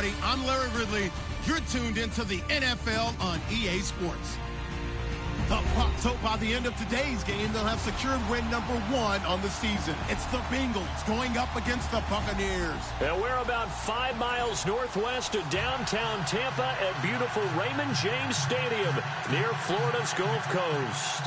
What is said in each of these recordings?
everybody. I'm Larry Ridley. You're tuned into the NFL on EA Sports. So by the end of today's game, they'll have secured win number 1 on the season. It's the Bengals going up against the Buccaneers. And we're about 5 miles northwest of downtown Tampa at beautiful Raymond James Stadium near Florida's Gulf Coast.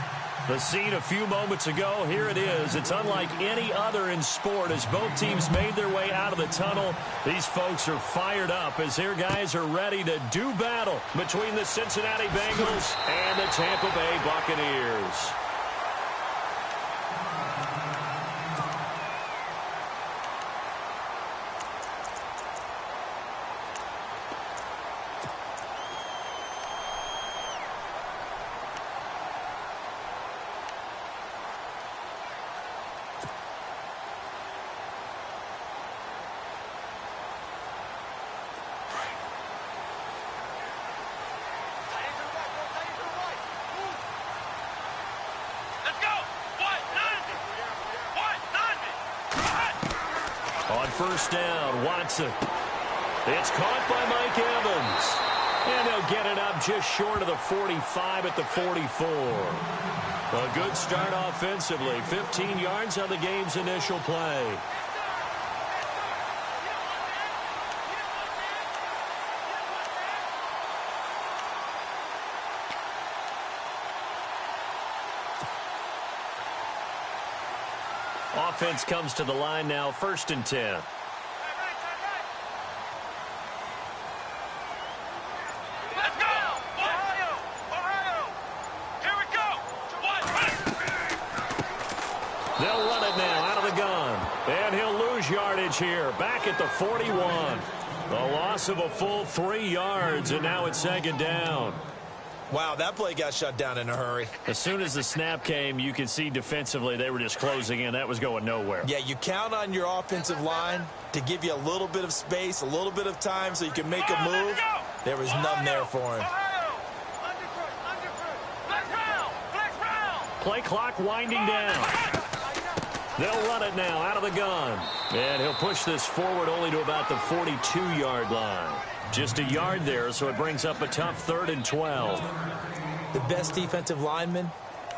The scene a few moments ago, here it is. It's unlike any other in sport as both teams made their way out of the tunnel. These folks are fired up as their guys are ready to do battle between the Cincinnati Bengals and the Tampa Bay Buccaneers. On first down, Watson. It's caught by Mike Evans. And they'll get it up just short of the 45 at the 44. A good start offensively. 15 yards on the game's initial play. Offense comes to the line now, 1st and 10. Let's go! Ohio! Ohio! Here we go! They'll run it now out of the gun. And he'll lose yardage here. Back at the 41. The loss of a full 3 yards, and now it's 2nd down. Wow, that play got shut down in a hurry. As soon as the snap came, you could see defensively they were just closing in. That was going nowhere. Yeah, you count on your offensive line to give you a little bit of space, a little bit of time so you can make a move. There was none there for him. Play clock winding down. They'll run it now out of the gun. And he'll push this forward only to about the 42-yard line. Just a yard there, so it brings up a tough 3rd and 12. The best defensive linemen,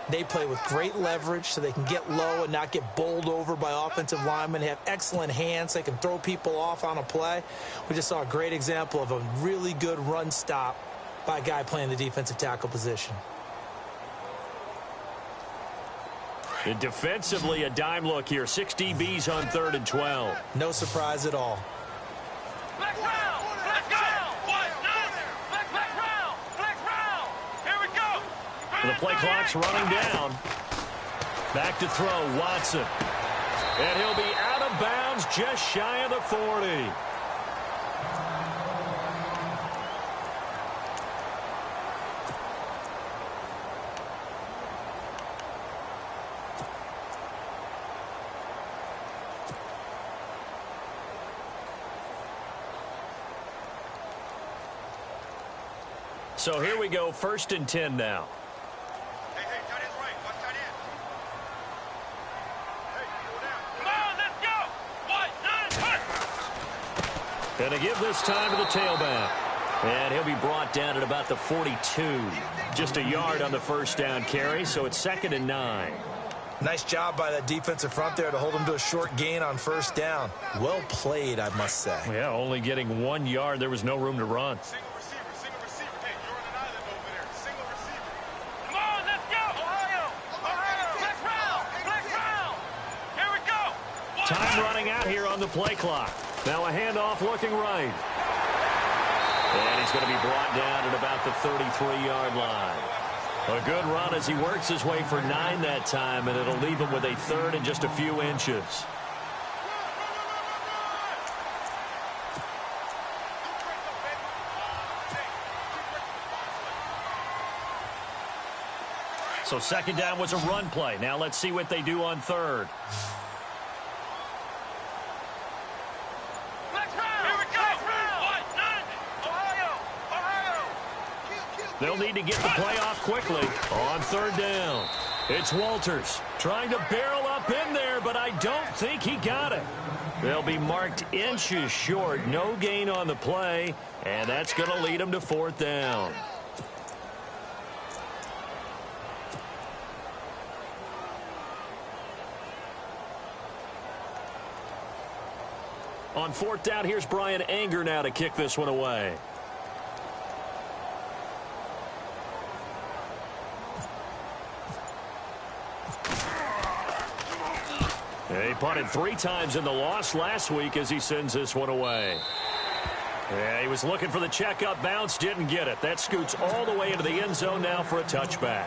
they play with great leverage so they can get low and not get bowled over by offensive linemen. They have excellent hands. They can throw people off on a play. We just saw a great example of a really good run stop by a guy playing the defensive tackle position. And defensively, a dime look here. 6 DBs on 3rd and 12. No surprise at all. The play clock's running down. Back to throw, Watson. And he'll be out of bounds just shy of the 40. So here we go, 1st and 10 now. And to give this time to the tailback. And he'll be brought down at about the 42. Just a yard on the 1st down carry, so it's 2nd and 9. Nice job by that defensive front there to hold him to a short gain on 1st down. Well played, I must say. Yeah, only getting 1 yard. There was no room to run. Single receiver. Hey, you're on an island over there. Single receiver. Come on, let's go! Ohio! Flex round! Here we go! Time running out here on the play clock. Now a handoff looking right. And he's going to be brought down at about the 33-yard line. A good run as he works his way for 9 that time, and it'll leave him with a 3rd and just a few inches. So 2nd down was a run play. Now let's see what they do on 3rd. They'll need to get the play off quickly on 3rd down. It's Walters trying to barrel up in there, but I don't think he got it. They'll be marked inches short. No gain on the play, and that's going to lead them to 4th down. On 4th down, here's Brian Anger now to kick this one away. He punted 3 times in the loss last week as he sends this one away. Yeah, he was looking for the checkup bounce, didn't get it. That scoots all the way into the end zone now for a touchback.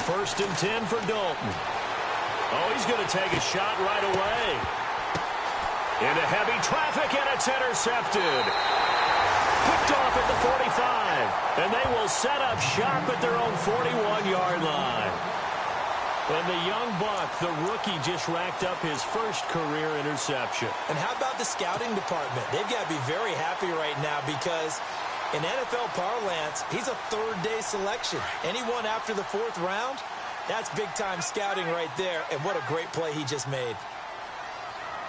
First and 10 for Dalton. Oh, he's going to take a shot right away. Into heavy traffic, and it's intercepted. Picked off at the 45. And they will set up shop at their own 41-yard line. And the young buck, the rookie, just racked up his first career interception. And how about the scouting department? They've got to be very happy right now because in NFL parlance, he's a third-day selection. Anyone after the 4th round, that's big-time scouting right there, and what a great play he just made.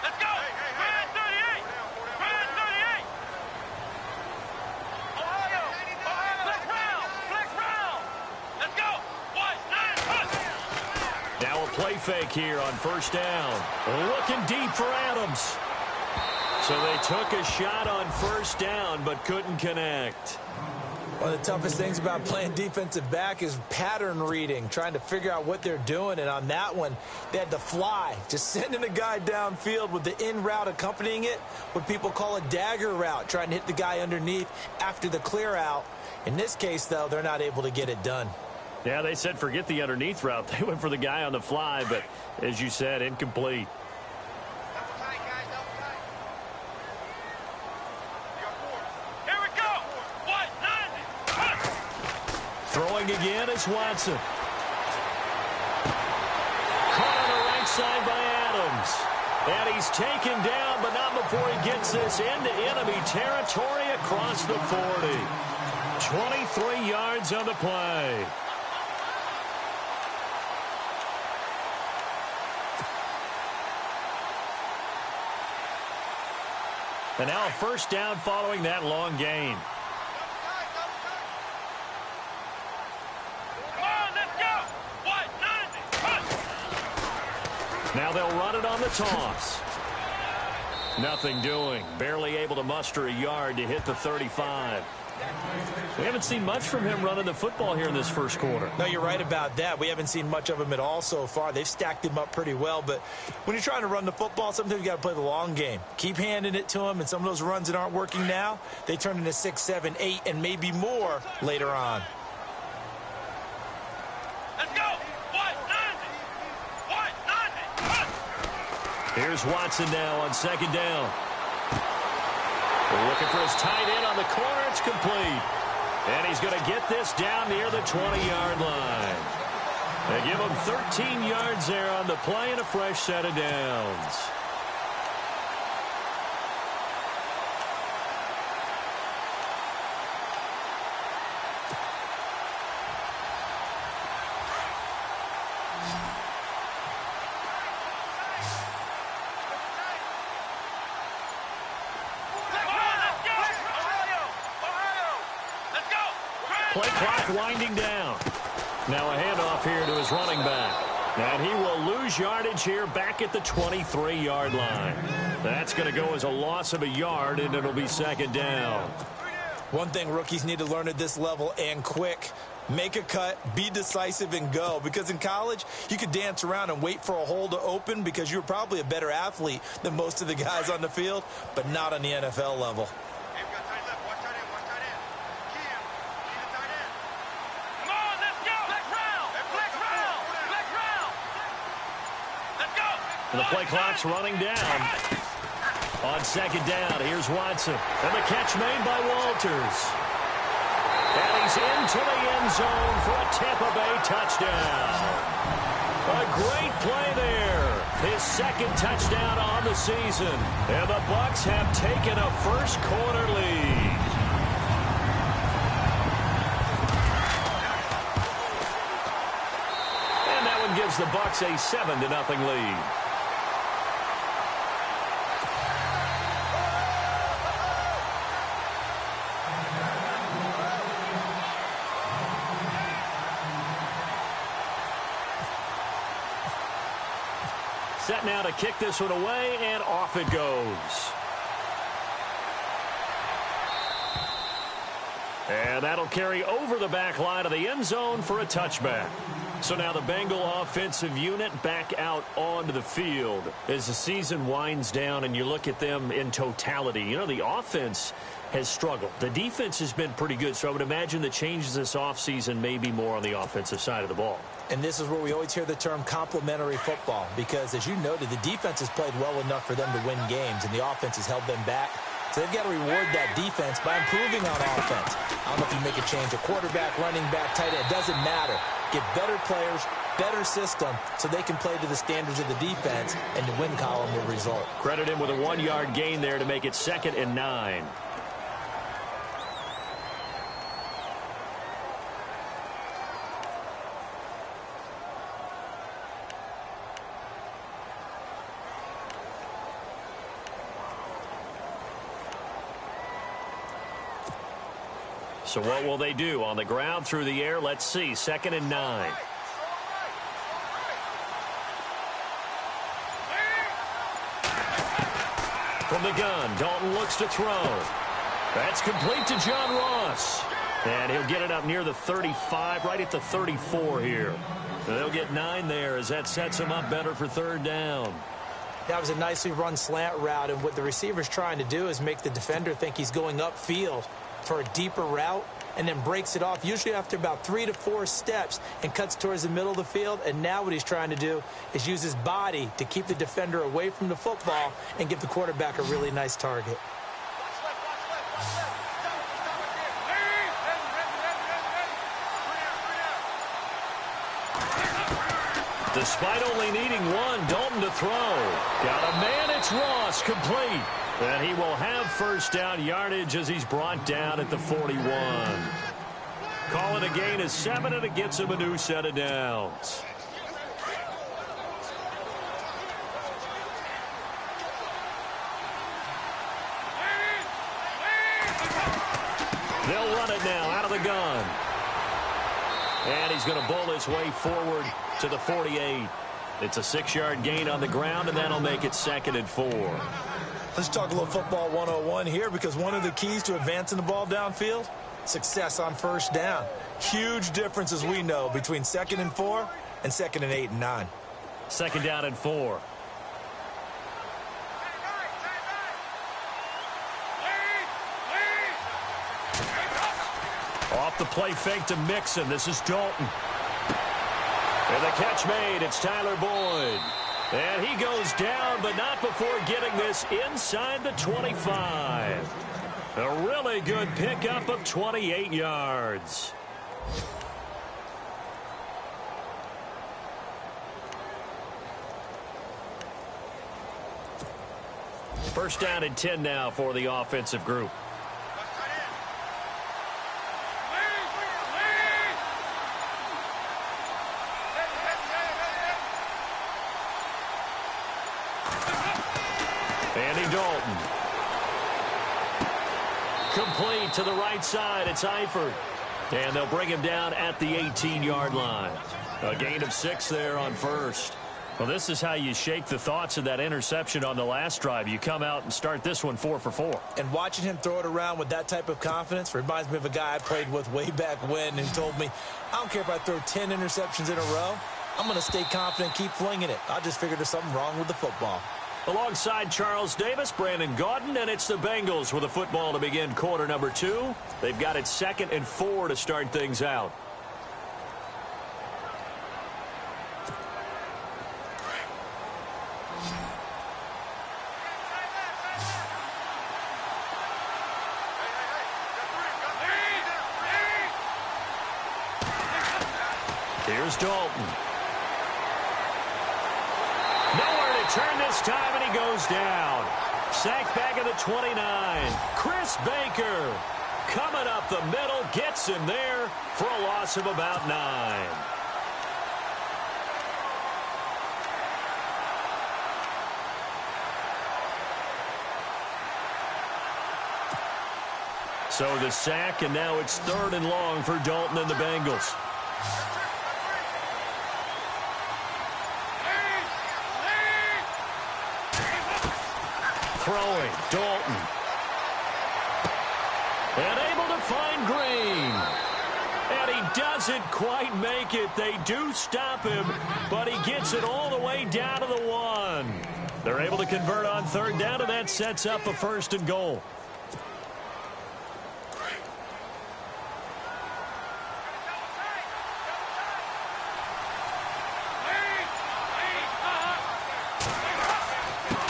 Let's go! Red 38! Red 38! Ohio! Ohio! Flex round! Flex round! Let's go! White, 9, Now a play fake here on 1st down. Looking deep for Adams. So they took a shot on 1st down, but couldn't connect. One of the toughest things about playing defensive back is pattern reading, trying to figure out what they're doing. And on that one, they had to fly, just sending a guy downfield with the in route accompanying it, what people call a dagger route, trying to hit the guy underneath after the clear out. In this case, though, they're not able to get it done. Yeah, they said forget the underneath route. They went for the guy on the fly, but as you said, incomplete. Throwing again is Watson. Caught on the right side by Adams. And he's taken down, but not before he gets this into enemy territory across the 40. 23 yards on the play. And now a 1st down following that long gain. Now they'll run it on the toss. Nothing doing. Barely able to muster a yard to hit the 35. We haven't seen much from him running the football here in this first quarter. No, you're right about that. We haven't seen much of him at all so far. They've stacked him up pretty well. But when you're trying to run the football, sometimes you got to play the long game. Keep handing it to him, and some of those runs that aren't working now, they turn into 6, 7, 8, and maybe more later on. Let's go! Here's Watson now on 2nd down. Looking for his tight end on the corner. It's complete. And he's going to get this down near the 20-yard line. They give him 13 yards there on the play and a fresh set of downs. Play clock winding down. Now a handoff here to his running back. And he will lose yardage here back at the 23-yard line. That's going to go as a loss of a yard, and it'll be 2nd down. One thing rookies need to learn at this level, and quick, make a cut, be decisive, and go. Because in college, you could dance around and wait for a hole to open because you're probably a better athlete than most of the guys on the field, but not on the NFL level. The play clock's running down. On second down, here's Watson. And the catch made by Walters. And he's into the end zone for a Tampa Bay touchdown. A great play there. His second touchdown on the season. And the Bucs have taken a first-quarter lead. And that one gives the Bucs a 7-0 lead. Set now to kick this one away, and off it goes. And that'll carry over the back line of the end zone for a touchback. So now the Bengal offensive unit back out onto the field as the season winds down and you look at them in totality. You know, the offense has struggled. The defense has been pretty good, so I would imagine the changes this offseason may be more on the offensive side of the ball. And this is where we always hear the term complementary football because, as you noted, the defense has played well enough for them to win games, and the offense has held them back. So they've got to reward that defense by improving on offense. I don't know if you make a change, a quarterback, running back, tight end, it doesn't matter. Get better players, better system, so they can play to the standards of the defense, and the win column will result. Credit him with a 1-yard gain there to make it 2nd and 9. So what will they do? On the ground, through the air, let's see. 2nd and 9. From the gun, Dalton looks to throw. That's complete to John Ross. And he'll get it up near the 35, right at the 34 here. And they'll get 9 there as that sets him up better for 3rd down. That was a nicely run slant route, and what the receiver's trying to do is make the defender think he's going upfield for a deeper route, and then breaks it off, usually after about 3 to 4 steps, and cuts towards the middle of the field. And now what he's trying to do is use his body to keep the defender away from the football and give the quarterback a really nice target. Despite only needing 1, Dalton to throw. Got a man, it's Ross, complete. And he will have 1st down yardage as he's brought down at the 41. Call it a gain of 7, and it gets him a new set of downs. They'll run it now out of the gun. And he's going to bowl his way forward to the 48. It's a 6-yard gain on the ground, and that'll make it 2nd and 4. Let's talk a little football 101 here, because one of the keys to advancing the ball downfield, success on 1st down. Huge difference, as we know, between 2nd and 4 and 2nd and 8 and 9. 2nd down and 4. Off the play fake to Mixon. This is Dalton. And the catch made. It's Tyler Boyd. And he goes down, but not before getting this inside the 25. A really good pickup of 28 yards. First down and 10 now for the offensive group. Andy Dalton. Complete to the right side. It's Eifert. And they'll bring him down at the 18-yard line. A gain of 6 there on 1st. Well, this is how you shake the thoughts of that interception on the last drive. You come out and start this one 4 for 4. And watching him throw it around with that type of confidence reminds me of a guy I played with way back when who told me, I don't care if I throw 10 interceptions in a row. I'm going to stay confident, keep flinging it. I just figured there's something wrong with the football. Alongside Charles Davis, Brandon Gaudin, and it's the Bengals with the football to begin quarter number 2. They've got it 2nd and 4 to start things out. Here's Dalton. Nowhere to turn this time, and he goes down. Sacked back at the 29. Chris Baker coming up the middle, gets him there for a loss of about 9. So the sack, and now it's 3rd and long for Dalton and the Bengals. Throwing, Dalton. And able to find Green. And he doesn't quite make it. They do stop him, but he gets it all the way down to the 1. They're able to convert on 3rd down, and that sets up a 1st and goal.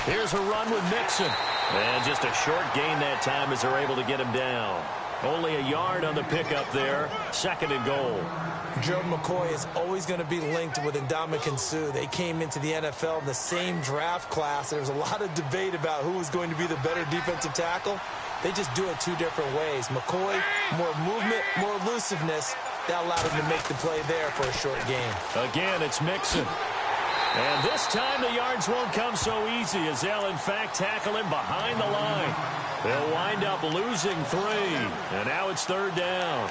Here's a run with Mixon. And just a short gain that time as they're able to get him down. Only a yard on the pickup there. 2nd and goal. Joe McCoy is always going to be linked with Ndamukong Suh. They came into the NFL in the same draft class. There was a lot of debate about who was going to be the better defensive tackle. They just do it 2 different ways. McCoy, more movement, more elusiveness. That allowed him to make the play there for a short gain. Again, it's Mixon. And this time the yards won't come so easy as they'll, in fact, tackle him behind the line. They'll wind up losing 3. And now it's 3rd down.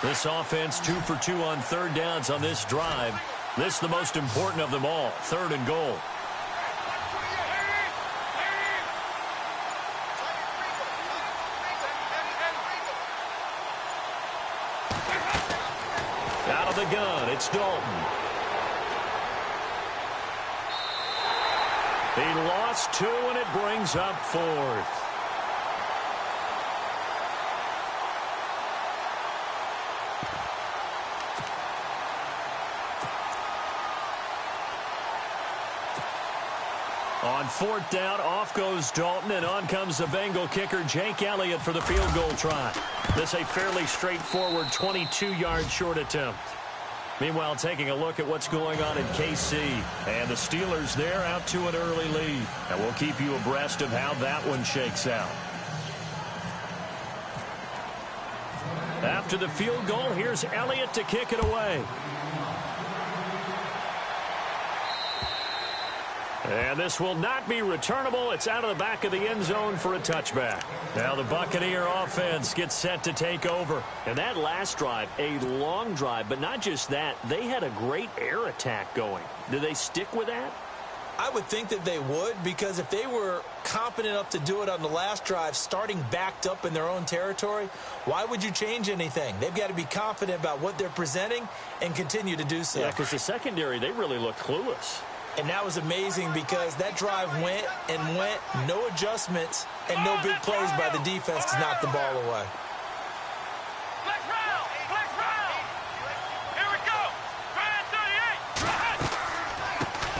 This offense 2 for 2 on 3rd downs on this drive. This is the most important of them all, 3rd and goal. Out of the gun, it's Dalton. He lost 2, and it brings up 4th. On 4th down, off goes Dalton, and on comes the Bengal kicker, Jake Elliott, for the field goal try. This a fairly straightforward 22-yard short attempt. Meanwhile, taking a look at what's going on in KC. And the Steelers there out to an early lead. And we'll keep you abreast of how that one shakes out. After the field goal, here's Elliott to kick it away. And this will not be returnable. It's out of the back of the end zone for a touchback. Now the Buccaneer offense gets set to take over. And that last drive, a long drive, but not just that. They had a great air attack going. Do they stick with that? I would think that they would, because if they were competent enough to do it on the last drive, starting backed up in their own territory, why would you change anything? They've got to be confident about what they're presenting and continue to do so. Yeah, because the secondary, they really look clueless. And that was amazing because that drive went and went, no adjustments, and no big plays by the defense to knock the ball away. Flex round! Flex round! Here we go! Try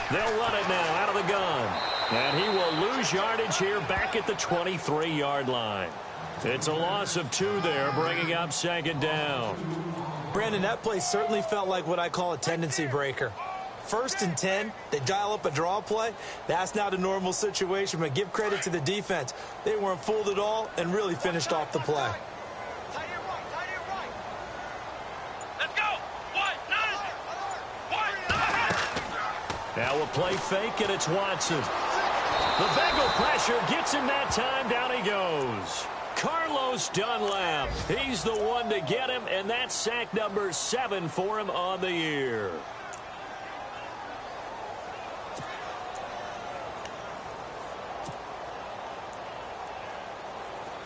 38! They'll run it now out of the gun. And he will lose yardage here back at the 23-yard line. It's a loss of 2 there, bringing up 2nd down. Brandon, that play certainly felt like what I call a tendency breaker. 1st and 10, they dial up a draw play. That's not a normal situation, but give credit to the defense. They weren't fooled at all and really finished off the play. Tight end right. Let's go! White, nine! Now a play fake, and it's Watson. The Bengal pressure gets him that time. Down he goes. Carlos Dunlap. He's the one to get him, and that's sack number 7 for him on the year.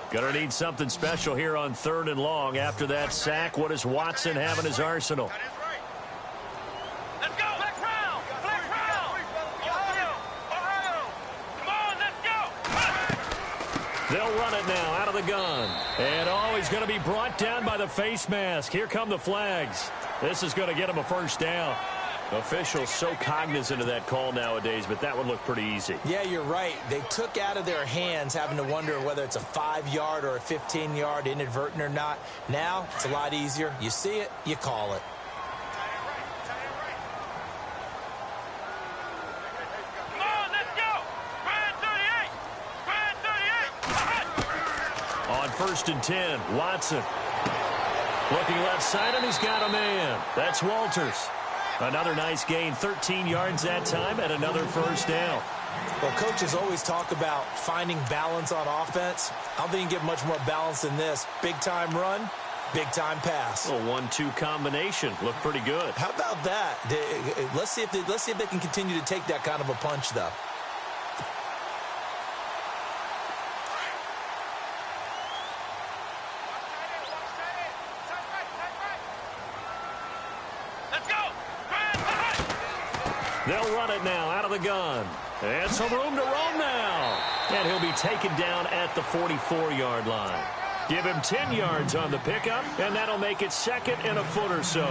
Going to need something special here on 3rd and long. After that sack, what does Watson have in his arsenal? Let's go! Flex round! Flex round! Ohio! Come on, let's go! They'll run it now out of the gun. And he's going to be brought down by the face mask. Here come the flags. This is going to get him a 1st down. Officials so cognizant of that call nowadays, but that would look pretty easy. Yeah, you're right. They took out of their hands having to wonder whether it's a 5-yard or a 15-yard, inadvertent or not. Now, it's a lot easier. You see it, you call it. Come on, let's go! Brand 38! Brand 38! On 1st and 10, Watson. Looking left side, and he's got a man. That's Walters. Another nice gain, 13 yards that time, and another first down. Well, coaches always talk about finding balance on offense. I don't think you can get much more balance than this. Big-time run, big-time pass. A 1-2 combination. Looked pretty good. How about that? Let's see if they can continue to take that kind of a punch, though. They'll run it now out of the gun. And some room to roam now. And he'll be taken down at the 44-yard line. Give him 10 yards on the pickup, and that'll make it 2nd and a foot or so.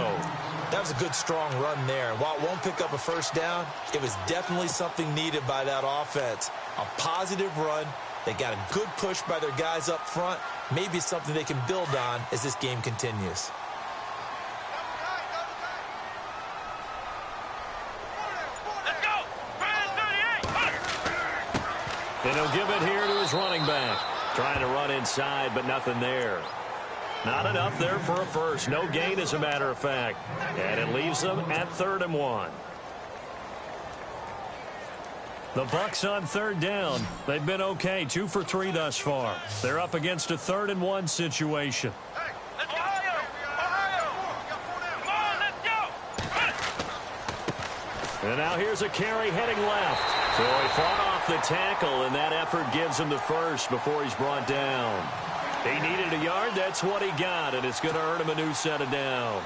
That was a good, strong run there. While it won't pick up a first down, it was definitely something needed by that offense. A positive run. They got a good push by their guys up front. Maybe something they can build on as this game continues. And he'll give it here to his running back. Trying to run inside, but nothing there. Not enough there for a first. No gain, as a matter of fact. And it leaves them at 3rd and 1. The Bucs on 3rd down. They've been okay, 2 for 3 thus far. They're up against a 3rd and 1 situation. Hey, let's go! Ohio! Come on, let's go! And now here's a carry heading left. So he fought off the tackle, and that effort gives him the first before he's brought down. He needed a yard. That's what he got, and it's going to earn him a new set of downs.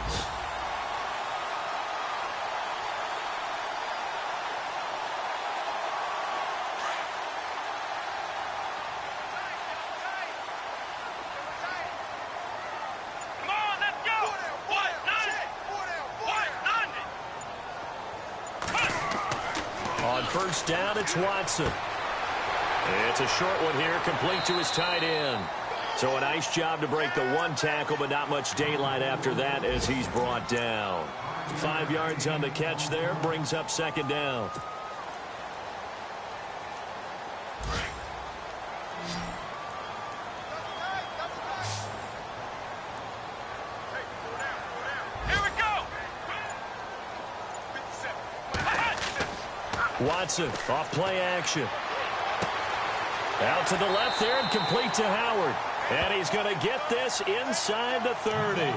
Come on, let's go! White 90! On 1st down, it's Watson. It's a short one here, complete to his tight end. So a nice job to break the 1 tackle, but not much daylight after that as he's brought down. 5 yards on the catch there, brings up 2nd down. Here we go! Watson off play action. Out to the left there and complete to Howard. And he's going to get this inside the 30.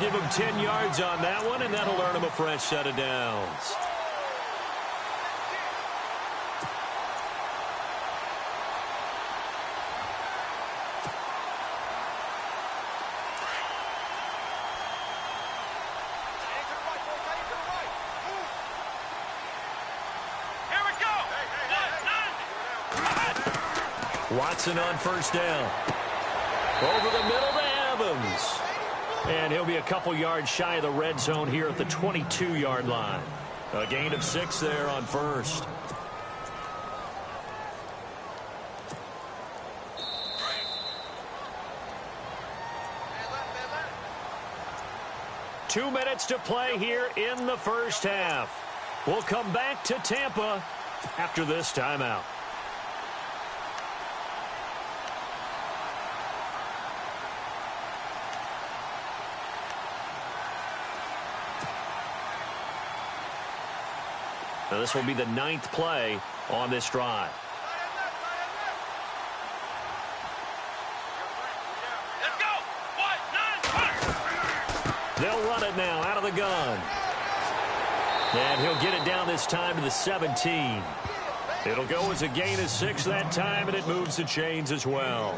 Give him 10 yards on that one, and that'll earn him a fresh set of downs. Here we go! Watson on 1st down. Over the middle to Evans. And he'll be a couple yards shy of the red zone here at the 22-yard line. A gain of 6 there on 1st. Two minutes to play here in the first half. We'll come back to Tampa after this timeout. Now this will be the 9th play on this drive. Let's go! White 9! They'll run it now out of the gun. And he'll get it down this time to the 17. It'll go as a gain of 6 that time, and it moves the chains as well.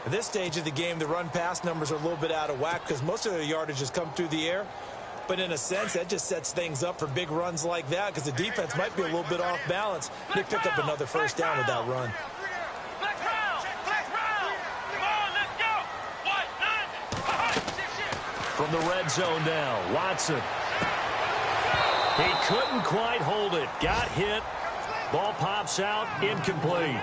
At this stage of the game, the run-pass numbers are a little bit out of whack because most of their yardage has come through the air. But in a sense, that just sets things up for big runs like that because the defense might be a little bit off balance. They pick up another first down with that run. Flex round! Flex round! Come on, let's go! White 90! From the red zone now, Watson. He couldn't quite hold it. Got hit. Ball pops out. Incomplete.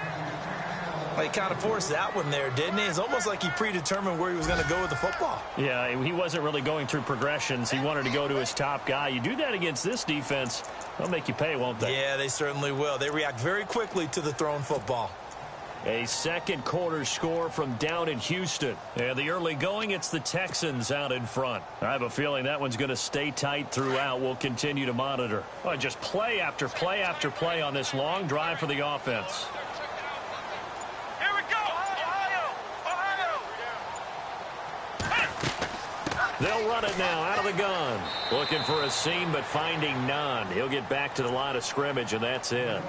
Well, he kind of forced that one there, didn't he? It's almost like he predetermined where he was going to go with the football. Yeah, he wasn't really going through progressions. He wanted to go to his top guy. You do that against this defense, they'll make you pay, won't they? Yeah, they certainly will. They react very quickly to the thrown football. A second quarter score from down in Houston. And the early going, it's the Texans out in front. I have a feeling that one's going to stay tight throughout. We'll continue to monitor. Oh, just play after play after play on this long drive for the offense. Here we go! Ohio! They'll run it now out of the gun. Looking for a seam, but finding none. He'll get back to the line of scrimmage, and that's it.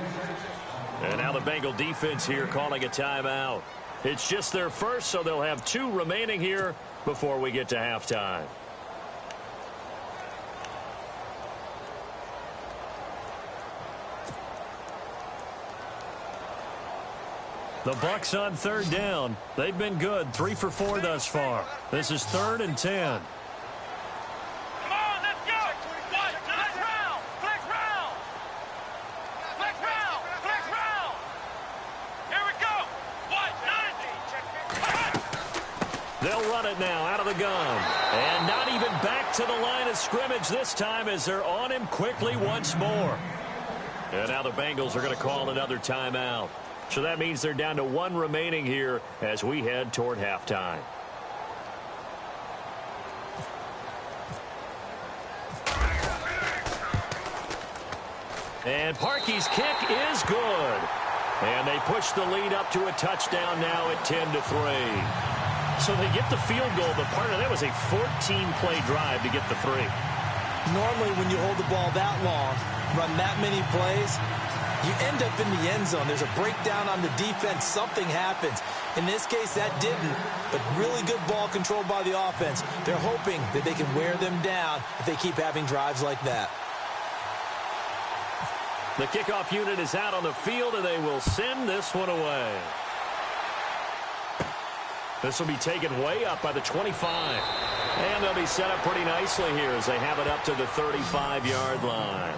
And now the Bengal defense here calling a timeout. It's just their first, so they'll have 2 remaining here before we get to halftime. The Bucs on 3rd down. They've been good, 3 for 4 thus far. This is 3rd and 10. Come on, let's go! Flex round! Flex round! Flex round! Flex round! Here we go! 190! They'll run it now out of the gun. And not even back to the line of scrimmage this time as they're on him quickly once more. And now the Bengals are going to call another timeout. So that means they're down to 1 remaining here as we head toward halftime. And Parkey's kick is good. And they push the lead up to a touchdown now at 10-3. So they get the field goal, but part of that was a 14-play drive to get the 3. Normally, when you hold the ball that long, run that many plays, you end up in the end zone. There's a breakdown on the defense. Something happens. In this case, that didn't, but really good ball control by the offense. They're hoping that they can wear them down if they keep having drives like that. The kickoff unit is out on the field, and they will send this one away. This will be taken way up by the 25. And they'll be set up pretty nicely here as they have it up to the 35-yard line.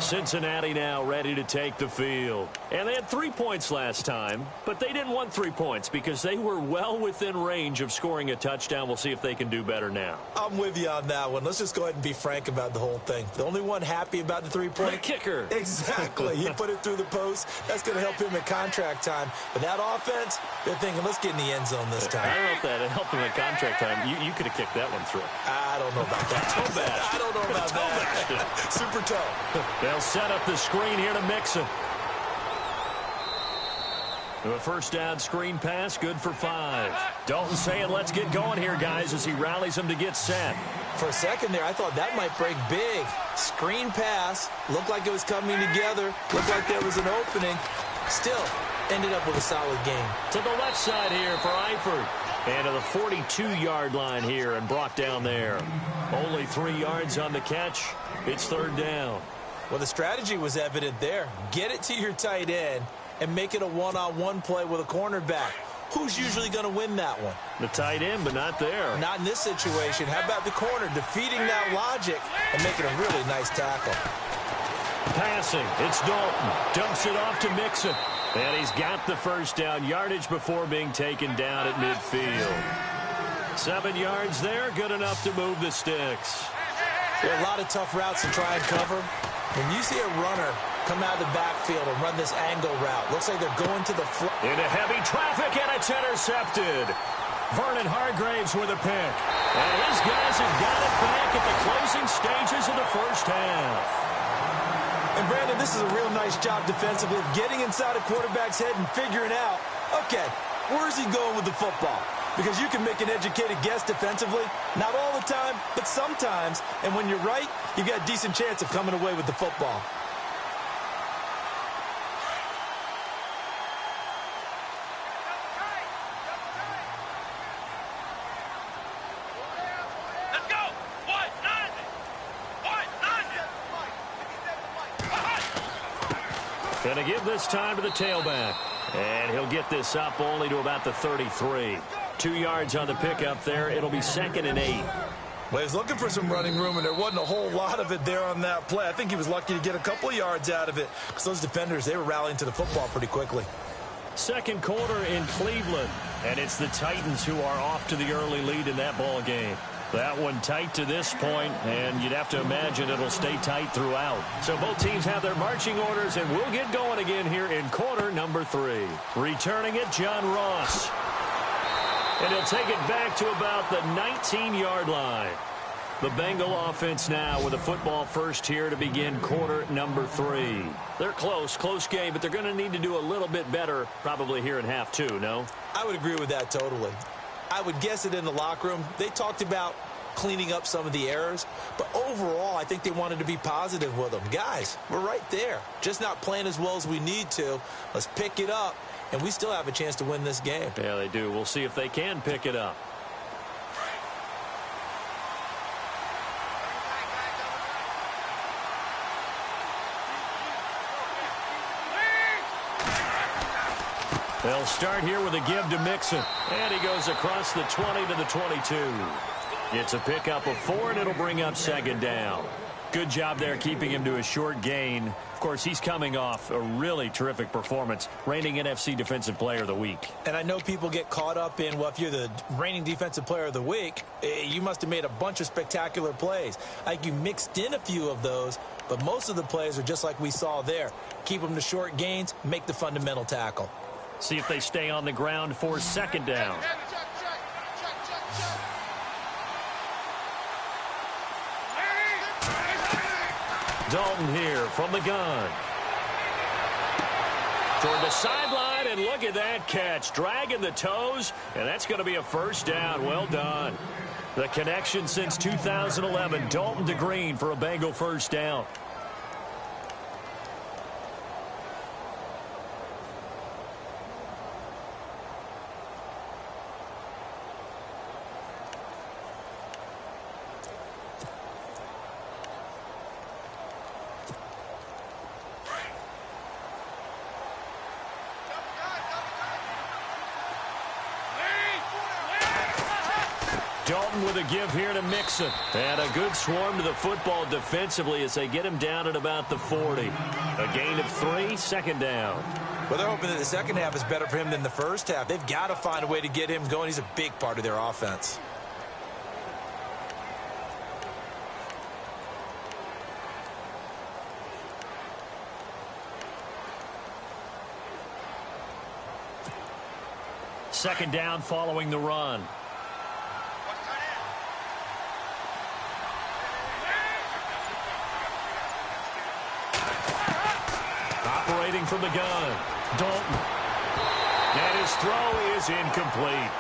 Cincinnati now ready to take the field. And they had 3 points last time, but they didn't want 3 points because they were well within range of scoring a touchdown. We'll see if they can do better now. I'm with you on that one. Let's just go ahead and be frank about the whole thing. The only one happy about the 3-point. The kicker. Exactly. He put it through the post. That's going to help him at contract time. But that offense, they're thinking, let's get in the end zone this time. I don't know if that helped him at contract time. You could have kicked that one through. I don't know about that. Toe bash. I don't know about that. Super toe. They'll set up the screen here to Mixon. A first down screen pass, good for 5. Dalton saying, let's get going here, guys, as he rallies them to get set. For a second there, I thought that might break big. Screen pass, looked like it was coming together, looked like there was an opening. Still, ended up with a solid game. To the left side here for Eifert. And to the 42-yard line here and brought down there. Only 3 yards on the catch. It's 3rd down. Well, the strategy was evident there. Get it to your tight end and make it a one-on-one play with a cornerback. Who's usually going to win that one? The tight end, but not there. Not in this situation. How about the corner defeating that logic and making a really nice tackle? Passing. It's Dalton. Dumps it off to Mixon. And he's got the first down yardage before being taken down at midfield. 7 yards there. Good enough to move the sticks. There are a lot of tough routes to try and cover. When you see a runner come out of the backfield and run this angle route, looks like they're going to the front. Into heavy traffic, and it's intercepted. Vernon Hargraves with a pick. And his guys have got it back at the closing stages of the first half. And, Brandon, this is a real nice job defensively of getting inside a quarterback's head and figuring out, okay, where's he going with the football? Because you can make an educated guess defensively. Not all the time, but sometimes. And when you're right, you've got a decent chance of coming away with the football. Let's go! 190! Going to give this time to the tailback. And he'll get this up only to about the 33. 2 yards on the pickup there. It'll be 2nd and 8. Well, he was looking for some running room, and there wasn't a whole lot of it there on that play. I think he was lucky to get a couple of yards out of it because those defenders, they were rallying to the football pretty quickly. Second quarter in Cleveland, and it's the Titans who are off to the early lead in that ball game. That one tight to this point, and you'd have to imagine it'll stay tight throughout. So both teams have their marching orders, and we'll get going again here in quarter number 3. Returning it, John Ross. And he'll take it back to about the 19-yard line. The Bengal offense now with a football first here to begin quarter number 3. They're close game, but they're going to need to do a little bit better probably here in half 2, no? I would agree with that totally. I would guess it in the locker room. They talked about cleaning up some of the errors, but overall, I think they wanted to be positive with them. Guys, we're right there. Just not playing as well as we need to. Let's pick it up, and we still have a chance to win this game. Yeah, they do. We'll see if they can pick it up. They'll start here with a give to Mixon. And he goes across the 20 to the 22. It's a pickup of 4, and it'll bring up second down. Good job there keeping him to a short gain. Of course, he's coming off a really terrific performance, reigning NFC Defensive Player of the Week. And I know people get caught up in, well, if you're the reigning Defensive Player of the Week, you must have made a bunch of spectacular plays. I think you mixed in a few of those, but most of the plays are just like we saw there. Keep them to short gains, make the fundamental tackle. See if they stay on the ground for second down. Dalton here from the gun. Toward the sideline, and look at that catch. Dragging the toes, and that's going to be a first down. Well done. The connection since 2011. Dalton to Green for a Bengal first down. Dalton with a give here to Mixon. And a good swarm to the football defensively as they get him down at about the 40. A gain of 3, second down. Well, they're hoping that the second half is better for him than the first half. They've got to find a way to get him going. He's a big part of their offense. Second down following the run. Operating from the gun, Dalton. And his throw is incomplete.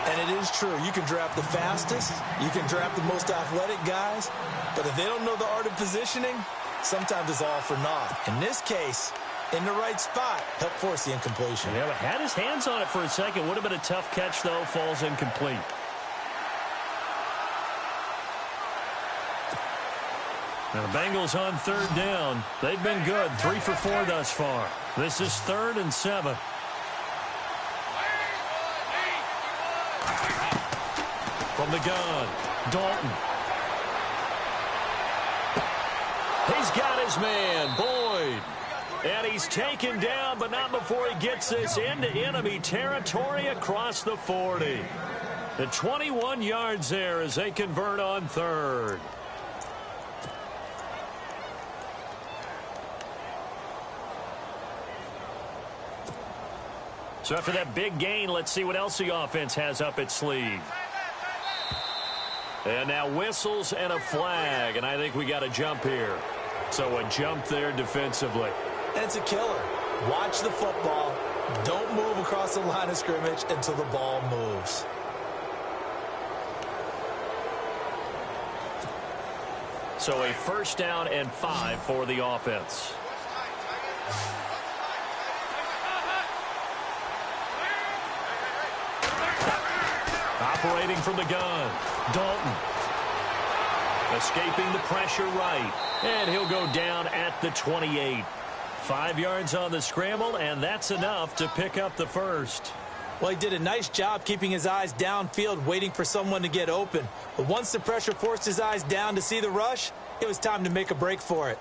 And it is true. You can draft the fastest. You can draft the most athletic guys. But if they don't know the art of positioning, sometimes it's all for naught. In this case, in the right spot, help force the incompletion. Yeah, but had his hands on it for a second. Would have been a tough catch, though. Falls incomplete. Now the Bengals on third down. They've been good. 3 for 4 thus far. This is 3rd and 7. From the gun, Dalton. He's got his man, Boyd. And he's taken down, but not before he gets this into enemy territory across the 40. The 21 yards there as they convert on third. So after that big gain, let's see what else the offense has up its sleeve. And now whistles and a flag, and I think we got a jump here. So a jump there defensively. And it's a killer. Watch the football. Don't move across the line of scrimmage until the ball moves. So a first down and 5 for the offense. Operating from the gun, Dalton. Escaping the pressure right. And he'll go down at the 28. 5 yards on the scramble, and that's enough to pick up the first. Well, he did a nice job keeping his eyes downfield, waiting for someone to get open. But once the pressure forced his eyes down to see the rush, it was time to make a break for it.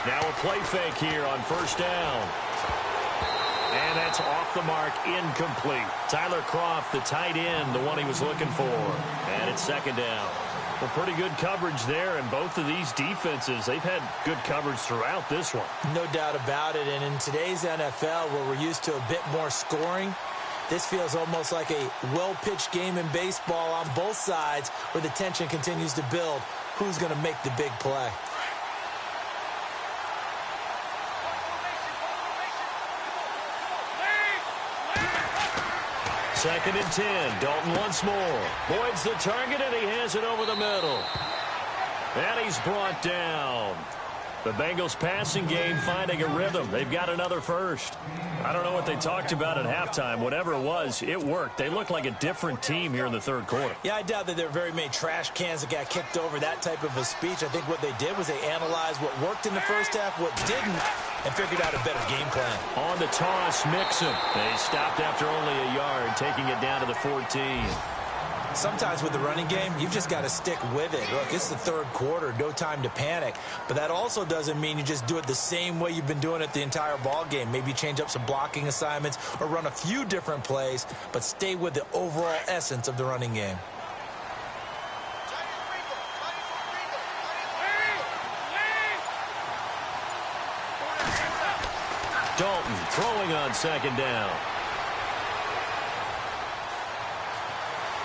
Now a play fake here on first down. And that's off the mark, incomplete. Tyler Kroft, the tight end, the one he was looking for. And it's second down. Well, pretty good coverage there, and both of these defenses, they've had good coverage throughout this one. No doubt about it, and in today's NFL, where we're used to a bit more scoring, this feels almost like a well-pitched game in baseball on both sides, where the tension continues to build. Who's going to make the big play? Second and 10. Dalton once more. Boyd's the target, and he has it over the middle. And he's brought down. The Bengals passing game finding a rhythm. They've got another first. I don't know what they talked about at halftime. Whatever it was, it worked. They look like a different team here in the third quarter. Yeah, I doubt that there are very many trash cans that got kicked over, that type of a speech. I think what they did was they analyzed what worked in the first half, what didn't, and figured out a better game plan. On the toss, Mixon. They stopped after only a yard, taking it down to the 14. Sometimes with the running game, you've just got to stick with it. Look, it's the third quarter, no time to panic. But that also doesn't mean you just do it the same way you've been doing it the entire ball game. Maybe change up some blocking assignments or run a few different plays, but stay with the overall essence of the running game. Dalton throwing on second down.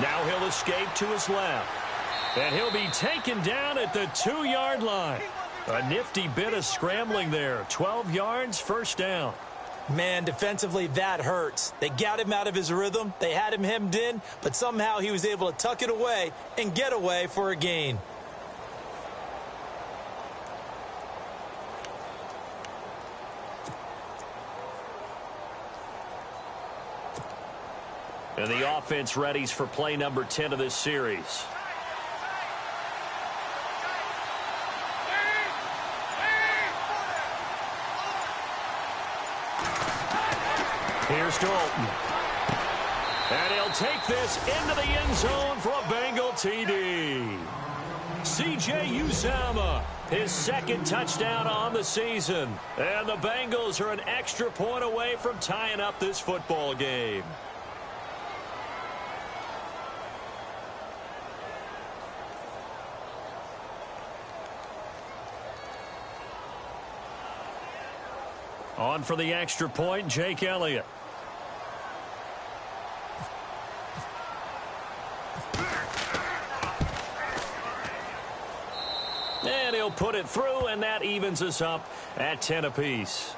Now he'll escape to his left. And he'll be taken down at the 2-yard line. A nifty bit of scrambling there. 12 yards, first down. Man, defensively, that hurts. They got him out of his rhythm. They had him hemmed in, but somehow he was able to tuck it away and get away for a gain. And the offense readies for play number 10 of this series. Here's Dalton. And he'll take this into the end zone for a Bengal TD. C.J. Uzomah, his second touchdown on the season. And the Bengals are an extra point away from tying up this football game. On for the extra point, Jake Elliott. And he'll put it through, and that evens us up at 10 apiece.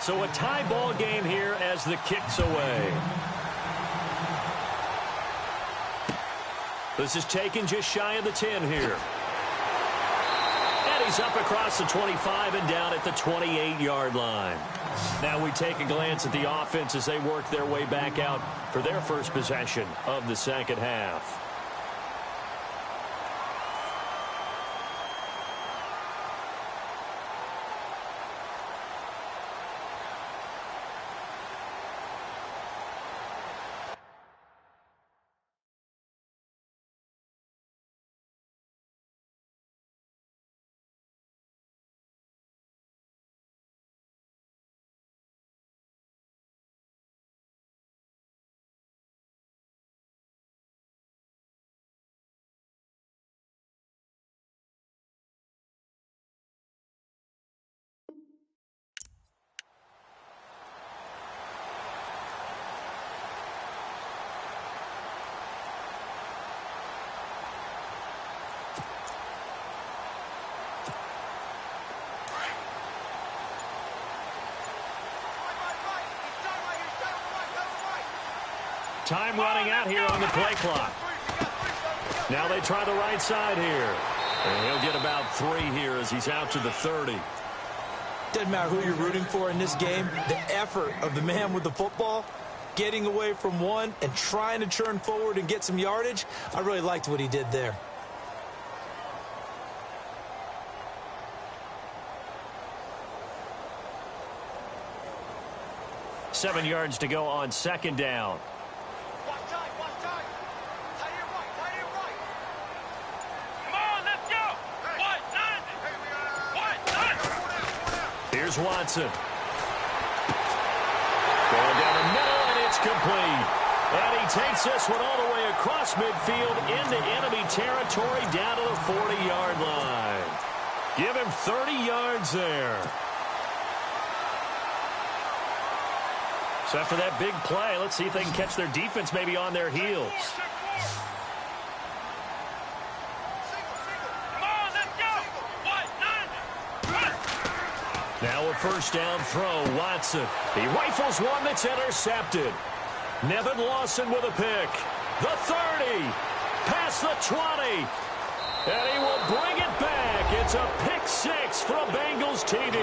So a tie ball game here as the kick's away. This is taken just shy of the 10 here. And he's up across the 25 and down at the 28-yard line. Now we take a glance at the offense as they work their way back out for their first possession of the second half. time running out here on the play clock. Now they try the right side here. And he'll get about 3 here as he's out to the 30. Doesn't matter who you're rooting for in this game. The effort of the man with the football, getting away from one and trying to churn forward and get some yardage, I really liked what he did there. Seven yards to go on second down. Watch time, watch time. Tight end right, tight end right. Come on, let's go. What? None. What? None. Here's Watson. Going down the middle, and it's complete. And he takes this one all the way across midfield into enemy territory down to the 40-yard line. Give him 30 yards there. So after that big play, let's see if they can catch their defense maybe on their heels. Come on, let's go. What? None. Now a first down throw, Watson. He rifles one that's intercepted. Nevin Lawson with a pick. The 30, past the 20, and he will bring it back. It's a pick six for a Bengals TD.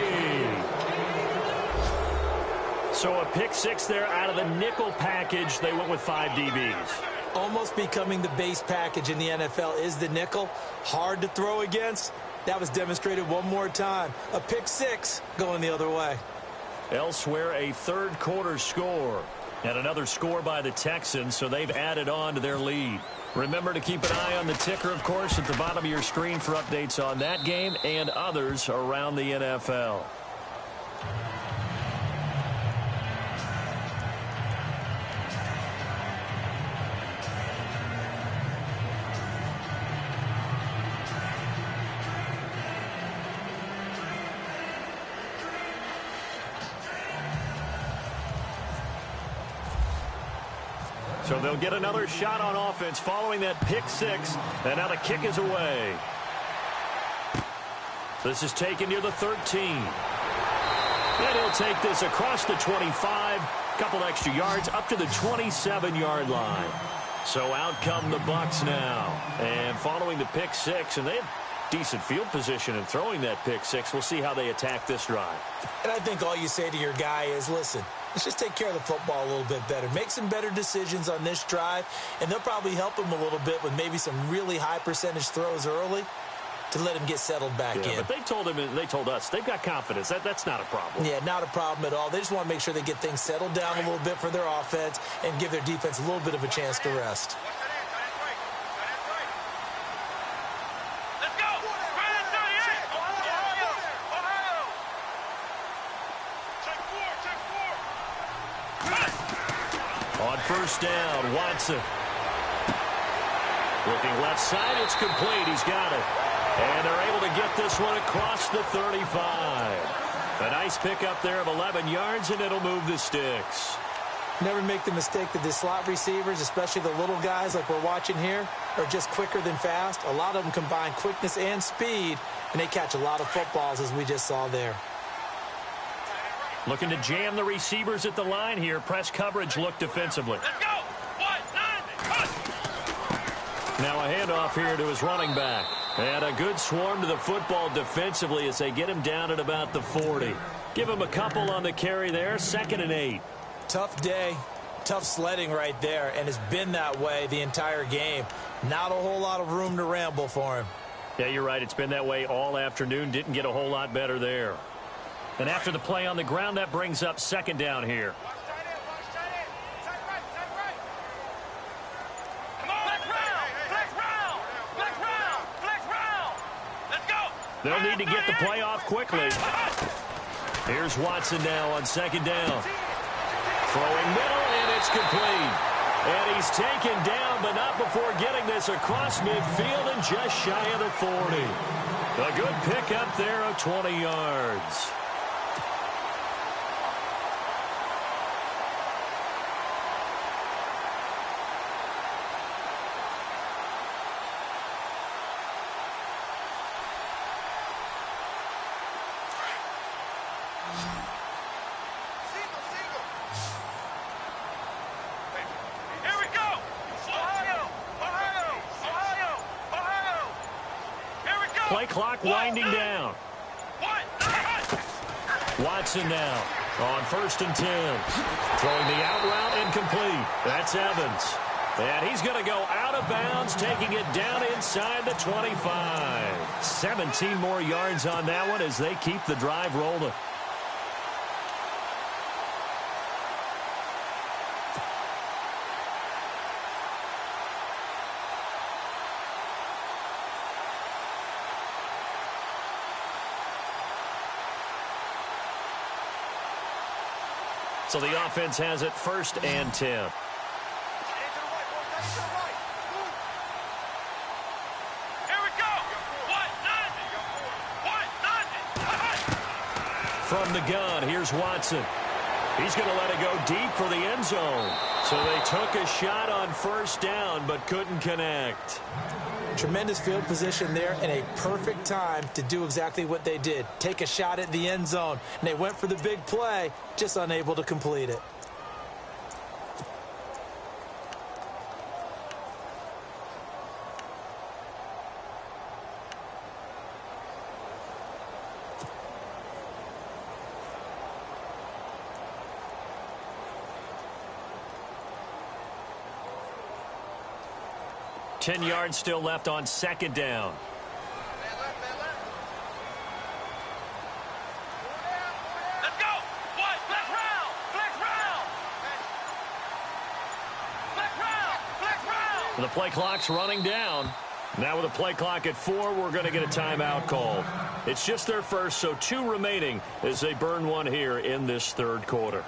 So a pick six there out of the nickel package. They went with 5 DBs. Almost becoming the base package in the NFL is the nickel. Hard to throw against. That was demonstrated one more time. A pick six going the other way. Elsewhere, a third quarter score. And another score by the Texans, so they've added on to their lead. Remember to keep an eye on the ticker, of course, at the bottom of your screen for updates on that game and others around the NFL. So they'll get another shot on offense following that pick six. And now the kick is away. This is taken near the 13. And he'll take this across the 25. Couple extra yards up to the 27-yard line. So out come the Bucs now. And following the pick six, and they have decent field position in throwing that pick six. We'll see how they attack this drive. And I think all you say to your guy is, listen, let's just take care of the football a little bit better. Make some better decisions on this drive, and they'll probably help him a little bit with maybe some really high percentage throws early to let him get settled back in. But they told him, they told us, they've got confidence. That's not a problem. Yeah, not a problem at all. They just want to make sure they get things settled down a little bit for their offense and give their defense a little bit of a chance to rest. Let's go. Right at 38. Ohio. Check four. On first down, Watson. Looking left side, it's complete. He's got it. And they're able to get this one across the 35. A nice pickup there of 11 yards, and it'll move the sticks. Never make the mistake that the slot receivers, especially the little guys like we're watching here, are just quicker than fast. A lot of them combine quickness and speed, and they catch a lot of footballs, as we just saw there. Looking to jam the receivers at the line here. Press coverage look defensively. Let's go. What? None. Now a handoff here to his running back. And a good swarm to the football defensively as they get him down at about the 40. Give him a couple on the carry there. 2nd and 8. Tough day, tough sledding right there, and it's been that way the entire game. Not a whole lot of room to ramble for him. Yeah, you're right. It's been that way all afternoon. Didn't get a whole lot better there. And after the play on the ground, that brings up 2nd down here. Watch tight end. Tight right. Come on. Flex round. Let's go. They'll need to get the play off quickly. Here's Watson now on 2nd down. Throwing middle, and it's complete. And he's taken down, but not before getting this across midfield and just shy of the 40. A good pickup there of 20 yards. Here we play clock winding down. Watson now on 1st and 10. Throwing the out route incomplete. That's Evans. And he's going to go out of bounds, taking it down inside the 25. 17 more yards on that one as they keep the drive rolling. So the offense has it 1st and 10. From the gun, here's Watson. He's going to let it go deep for the end zone. So they took a shot on 1st down, but couldn't connect. Tremendous field position there and a perfect time to do exactly what they did. Take a shot at the end zone. And they went for the big play, just unable to complete it. Ten yards still left on 2nd down. Let's go. What? Flex round. Flex round. Flex round. Flex round. The play clock's running down. Now with a play clock at 4, we're going to get a timeout called. It's just their first, so 2 remaining as they burn one here in this 3rd quarter.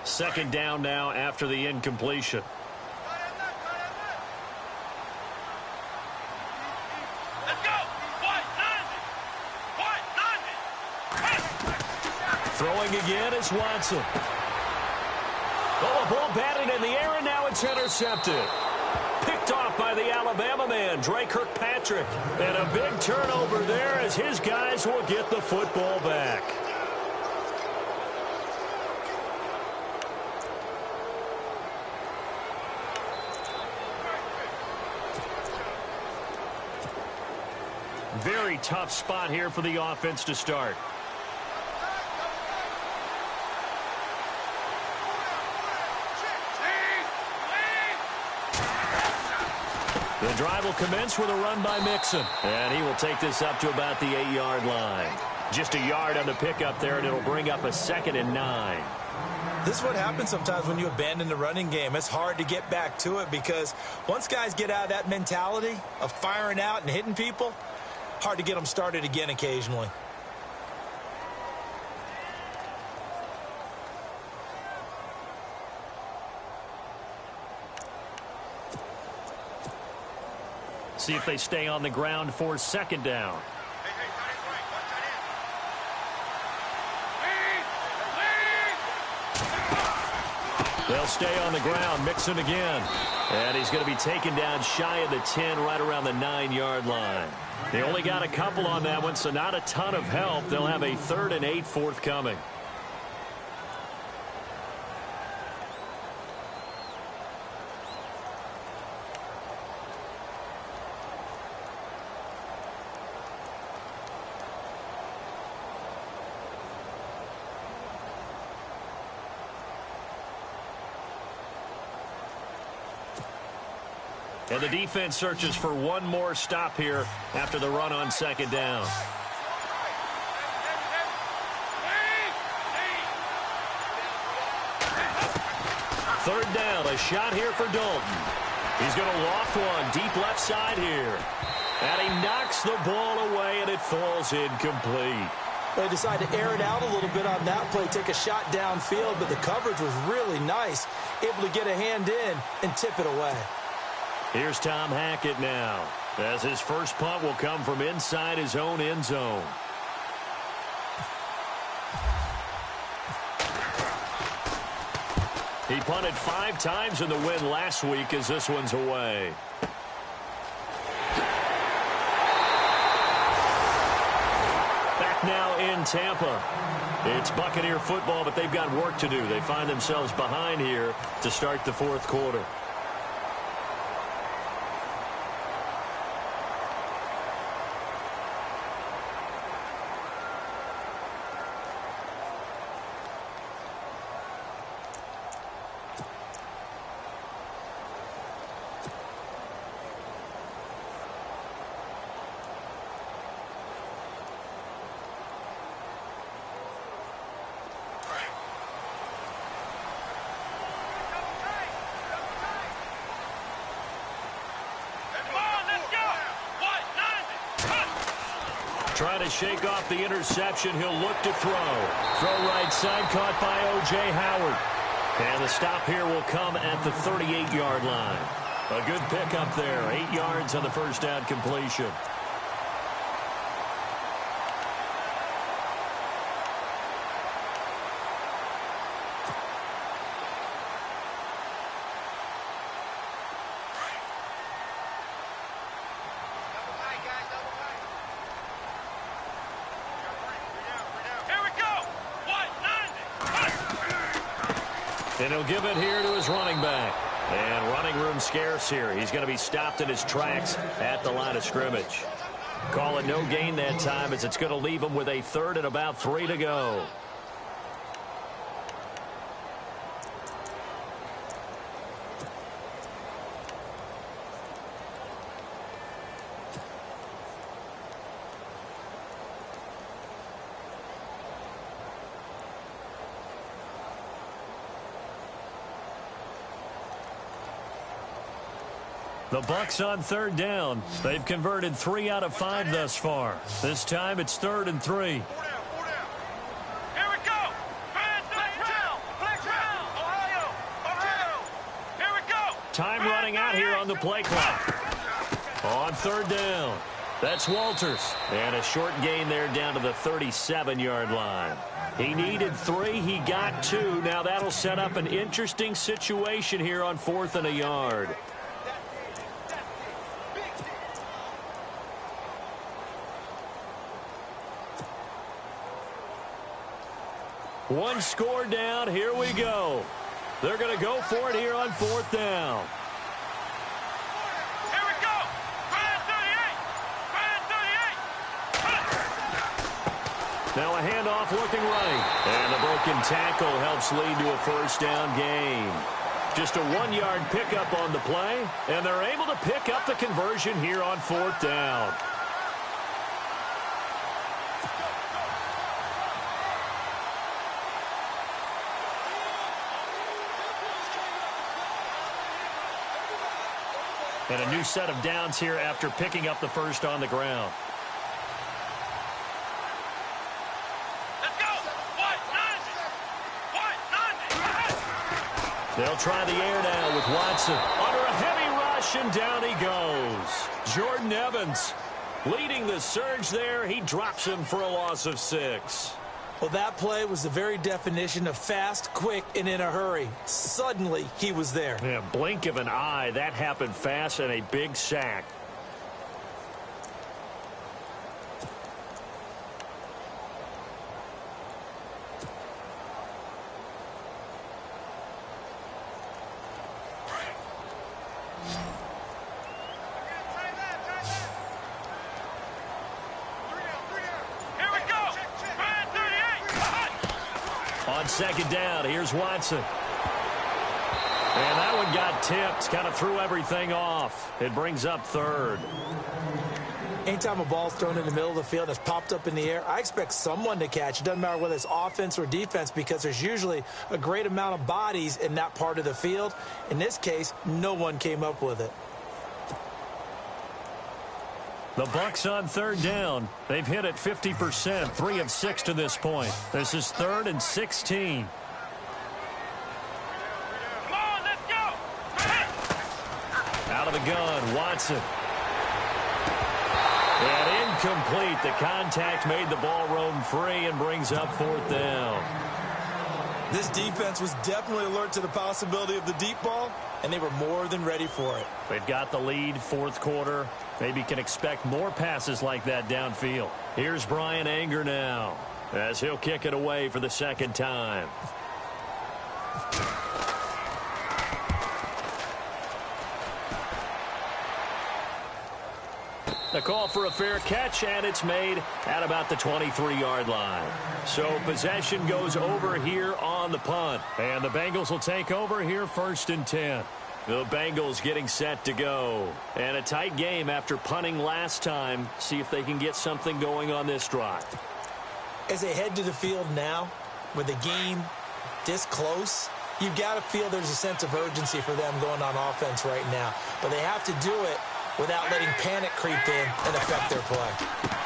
Second down now after the incompletion. Let's go. What? 90. Throwing again is Watson. Oh, a ball batted in the air, and now it's intercepted. Picked off by the Alabama man, Dre Kirkpatrick. And a big turnover there as his guys will get the football back. Very tough spot here for the offense to start. The drive will commence with a run by Mixon. And he will take this up to about the 8-yard line. Just a yard on the pickup there, and it'll bring up a 2nd and 9. This is what happens sometimes when you abandon the running game. It's hard to get back to it because once guys get out of that mentality of firing out and hitting people, hard to get them started again occasionally. See if they stay on the ground for 2nd down. They'll stay on the ground. Mixon again. And he's going to be taken down shy of the 10, right around the 9-yard line. They only got a couple on that one, so not a ton of help. They'll have a 3rd and 8 forthcoming. And the defense searches for one more stop here after the run on 2nd down. Third down, a shot here for Dalton. He's going to loft one deep left side here. And he knocks the ball away, and it falls incomplete. They decide to air it out a little bit on that play, take a shot downfield, but the coverage was really nice, able to get a hand in and tip it away. Here's Tom Hackett now, as his first punt will come from inside his own end zone. He punted 5 times in the win last week as this one's away. Back now in Tampa. It's Buccaneer football, but they've got work to do. They find themselves behind here to start the 4th quarter. Trying to shake off the interception. He'll look to throw. Throw right side, caught by O.J. Howard. And the stop here will come at the 38-yard line. A good pickup there. 8 yards on the first down completion. And he'll give it here to his running back. And running room scarce here. He's going to be stopped in his tracks at the line of scrimmage. Call it no gain that time as it's going to leave him with a third and about 3 to go. The Bucs on third down. They've converted 3 out of 5 thus far. This time it's 3rd and 3. Here we go. Flex round. Ohio. Here we go. Time running out here on the play clock. On third down. That's Walters. And a short gain there down to the 37-yard line. He needed 3. He got 2. Now that'll set up an interesting situation here on 4th and a yard. One score down. Here we go. They're going to go for it here on 4th down. Here we go. 38. Now a handoff looking right. And the broken tackle helps lead to a first down gain. Just a 1-yard pickup on the play. And they're able to pick up the conversion here on 4th down. And a new set of downs here after picking up the first on the ground. Let's go. White 90. They'll try the air now with Watson. Under a heavy rush, and down he goes. Jordan Evans leading the surge there. He drops him for a loss of 6. Well, that play was the very definition of fast, quick, and in a hurry. Suddenly, he was there. Yeah, blink of an eye. That happened fast and a big sack. Second down, here's Watson. And that one got tipped, kind of threw everything off. It brings up 3rd. Anytime a ball's thrown in the middle of the field that's popped up in the air, I expect someone to catch. It doesn't matter whether it's offense or defense because there's usually a great amount of bodies in that part of the field. In this case, no one came up with it. The Bucs on third down. They've hit it 50%, 3 of 6 to this point. This is 3rd and 16. Come on, let's go. Out of the gun, Watson. And incomplete. The contact made the ball roam free and brings up 4th down. This defense was definitely alert to the possibility of the deep ball, and they were more than ready for it. They've got the lead, 4th quarter. Maybe can expect more passes like that downfield. Here's Brian Anger now as he'll kick it away for the 2nd time. The call for a fair catch, and it's made at about the 23-yard line. So possession goes over here on the punt. And the Bengals will take over here 1st and 10. The Bengals getting set to go. And a tight game after punting last time. See if they can get something going on this drive. As they head to the field now, with the game this close, you've got to feel there's a sense of urgency for them going on offense right now. But they have to do it without letting panic creep in and affect their play.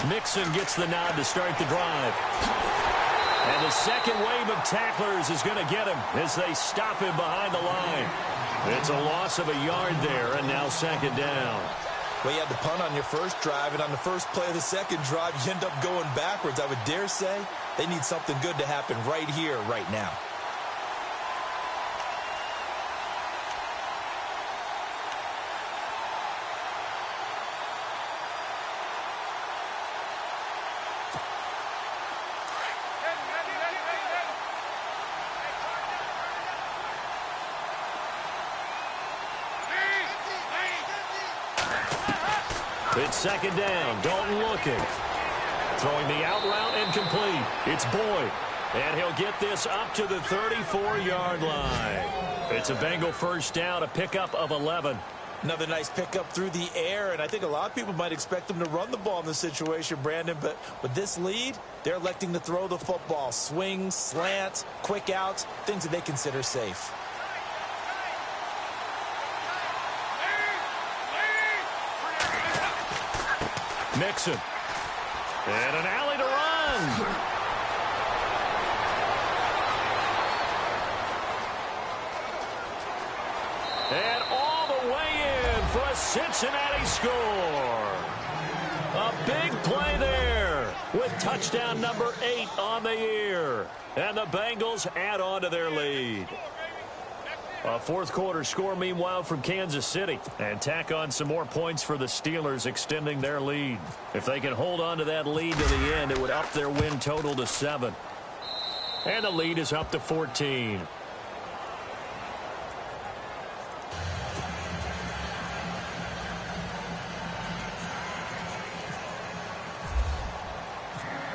Mixon gets the nod to start the drive. And the second wave of tacklers is going to get him as they stop him behind the line. It's a loss of a yard there, and now second down. Well, you had the punt on your first drive, and on the first play of the second drive, you end up going backwards. I would dare say they need something good to happen right here, right now. It's second down. Dalton looking. Throwing the out route and complete. It's Boyd. And he'll get this up to the 34-yard line. It's a Bengal first down, a pickup of 11. Another nice pickup through the air, and I think a lot of people might expect them to run the ball in this situation, Brandon, but with this lead, they're electing to throw the football. Swings, slants, quick outs, things that they consider safe. Mixon. And an alley to run. And all the way in for a Cincinnati score. A big play there with touchdown number 8 on the year. And the Bengals add on to their lead. A fourth quarter score, meanwhile, from Kansas City. And tack on some more points for the Steelers, extending their lead. If they can hold on to that lead to the end, it would up their win total to 7. And the lead is up to 14.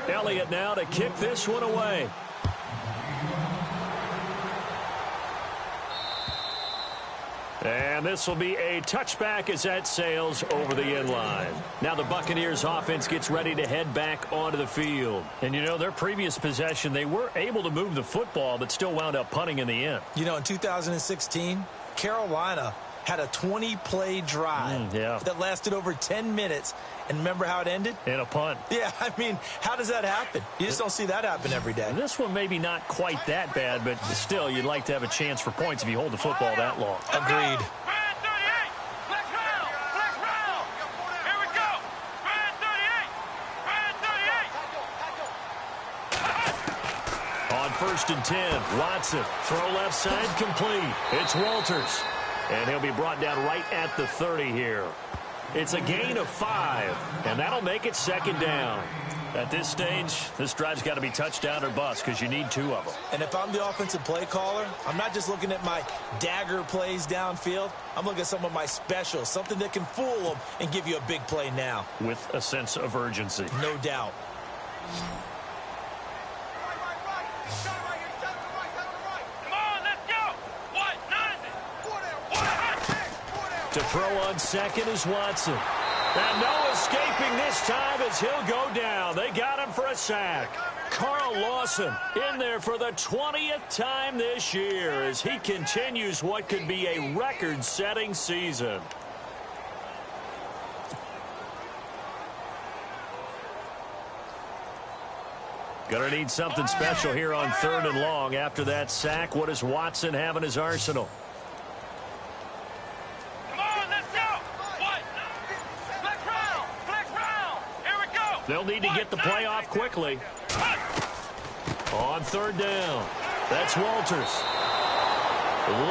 Elliott now to kick this one away. And this will be a touchback as that sails over the end line. Now the Buccaneers offense gets ready to head back onto the field. And, you know, their previous possession, they were able to move the football, but still wound up punting in the end. You know, in 2016, Carolina had a 20-play drive that lasted over 10 minutes. And remember how it ended? In a punt. Yeah, I mean, how does that happen? You just don't see that happen every day. And this one maybe not quite that bad, but still, you'd like to have a chance for points if you hold the football that long. Agreed. On 1st and 10, Watson, throw left side, complete. It's Walters, and he'll be brought down right at the 30 here. It's a gain of 5, and that'll make it second down. At this stage, this drive's got to be touchdown or bust because you need 2 of them. And if I'm the offensive play caller, I'm not just looking at my dagger plays downfield. I'm looking at some of my specials, something that can fool them and give you a big play now. With a sense of urgency. No doubt. To throw on second is Watson. And no escaping this time as he'll go down. They got him for a sack. Carl Lawson in there for the 20th time this year as he continues what could be a record-setting season. Gonna need something special here on 3rd and long. After that sack, what does Watson have in his arsenal? They'll need to get the play off quickly. On 3rd down, that's Walters.